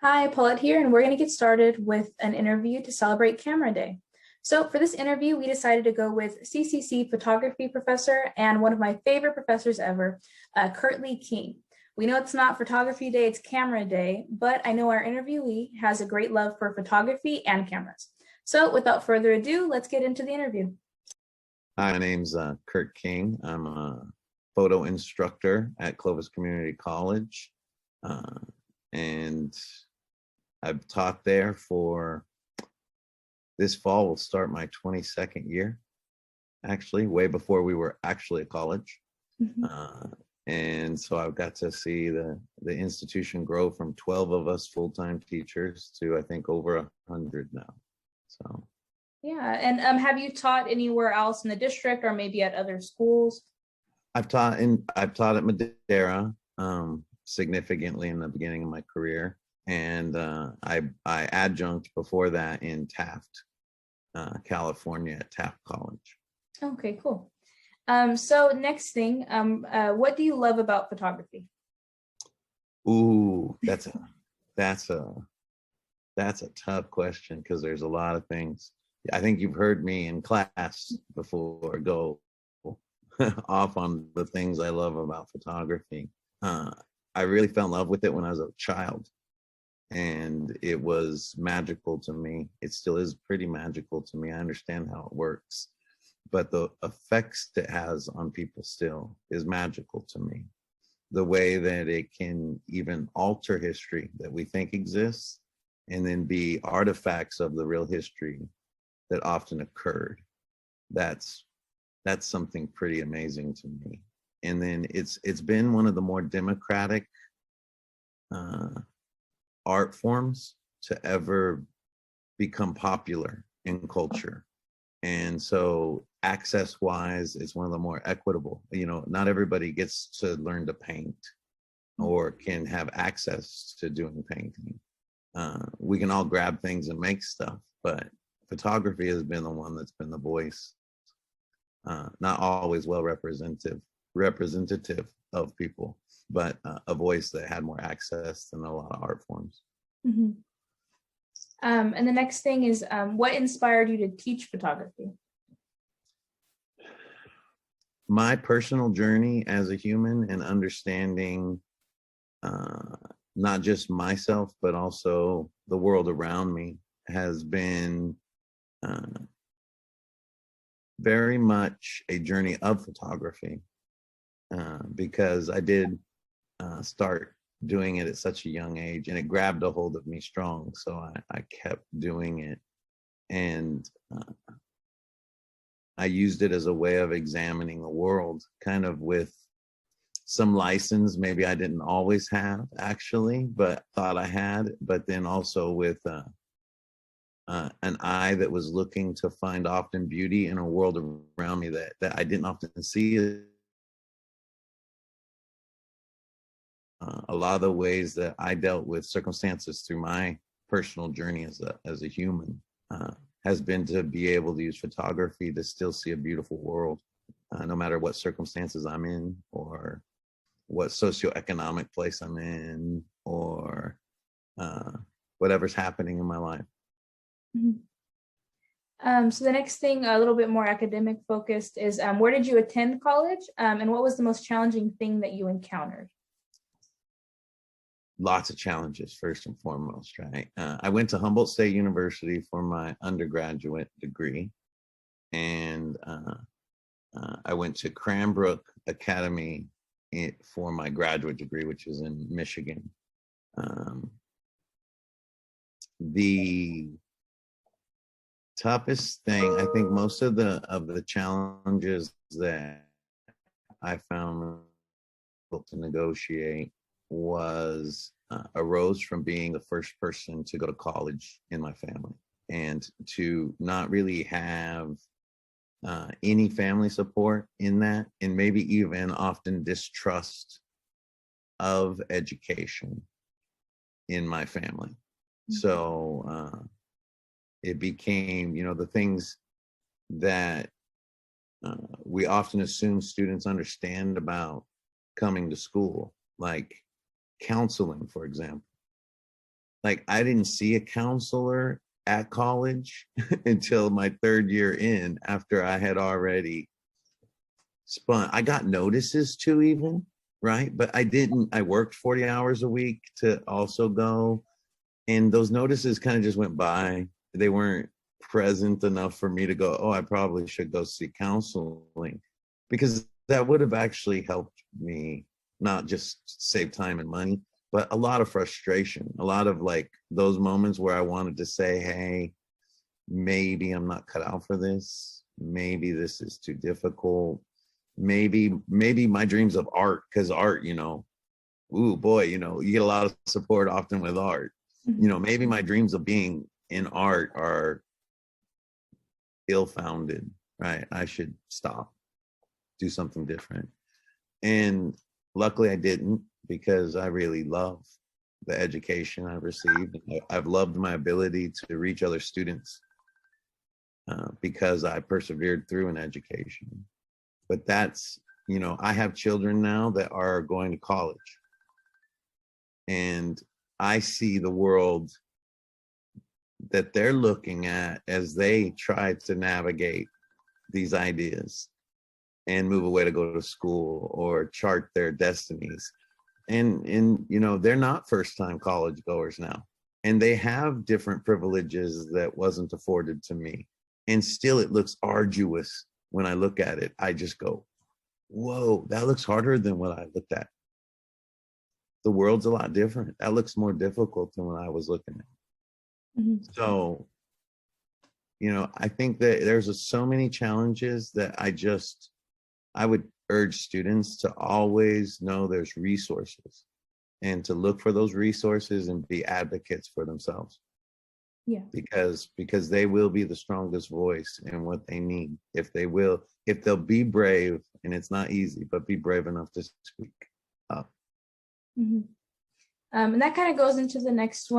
Hi, Paulette here, and we're going to get started with an interview to celebrate Camera Day. So for this interview, we decided to go with CCC photography professor and one of my favorite professors ever, Kirtley King. We know it's not photography day, it's camera day, but I know our interviewee has a great love for photography and cameras. So without further ado, let's get into the interview. Hi, my name's Kurt King. I'm a photo instructor at Clovis Community College. And I've taught there for this fall will start my 22nd year, actually, way before we were actually a college. And so I've got to see the institution grow from 12 of us full-time teachers to I think over 100 now. So yeah, and have you taught anywhere else in the district or maybe at other schools? I've taught at Madera significantly in the beginning of my career, and I adjunct before that in Taft, California at Taft College. Okay, cool. So next thing, what do you love about photography? Ooh, that's a tough question because there's a lot of things. I think you've heard me in class before go off on the things I love about photography. I really fell in love with it when I was a child, and it was magical to me. It still is pretty magical to me. I understand how it works, but the effects it has on people still is magical to me. The way that it can even alter history that we think exists and then be artifacts of the real history that often occurred. That's something pretty amazing to me. And then it's been one of the more democratic art forms to ever become popular in culture. And so access wise, it's one of the more equitable. You know, not everybody gets to learn to paint or can have access to doing painting. We can all grab things and make stuff, but photography has been the one that's been the voice, not always well representative of people, but a voice that had more access than a lot of art forms. Mm-hmm. And the next thing is, what inspired you to teach photography? My personal journey as a human and understanding not just myself, but also the world around me has been very much a journey of photography, because I did start doing it at such a young age, and it grabbed a hold of me strong. So I kept doing it, and I used it as a way of examining the world, kind of with some license maybe I didn't always have actually, but thought I had, but then also with an eye that was looking to find often beauty in a world around me that I didn't often see. A lot of the ways that I dealt with circumstances through my personal journey as a human has been to be able to use photography to still see a beautiful world, no matter what circumstances I'm in or what socioeconomic place I'm in or whatever's happening in my life. Mm-hmm. So the next thing, a little bit more academic focused, is where did you attend college, and what was the most challenging thing that you encountered? Lots of challenges, first and foremost, right? I went to Humboldt State University for my undergraduate degree, and I went to Cranbrook Academy for my graduate degree, which is in Michigan. The toughest thing, I think most of the challenges that I found to negotiate arose from being the first person to go to college in my family, and to not really have any family support in that, and maybe even often distrust of education in my family. So it became, the things that we often assume students understand about coming to school, like counseling, for example. like I didn't see a counselor at college until my third year in, after I had already spun. I got notices too, even, right? But I worked 40 hours a week to also go. And those notices kind of just went by. They weren't present enough for me to go, oh, I probably should go seek counseling, because that would have actually helped me not just save time and money, but a lot of frustration, a lot of like those moments where I wanted to say, hey, maybe I'm not cut out for this. Maybe this is too difficult. Maybe my dreams of art, because art, ooh boy, you get a lot of support often with art. Maybe my dreams of being in art are ill-founded, right? I should stop, do something different. And luckily I didn't, because I really love the education I've received. I've loved my ability to reach other students because I persevered through an education. But that's, I have children now that are going to college. And I see the world that they're looking at as they try to navigate these ideas and move away to go to school or chart their destinies. And they're not first-time college goers now. And they have different privileges that wasn't afforded to me. And still it looks arduous when I look at it. I just go, whoa, that looks harder than what I looked at. The world's a lot different. That looks more difficult than what I was looking at. So, I think that there's so many challenges that I would urge students to always know there's resources, and to look for those resources and be advocates for themselves. Yeah. Because they will be the strongest voice in what they need, if they'll be brave, and it's not easy, but be brave enough to speak up. And that kind of goes into the next one.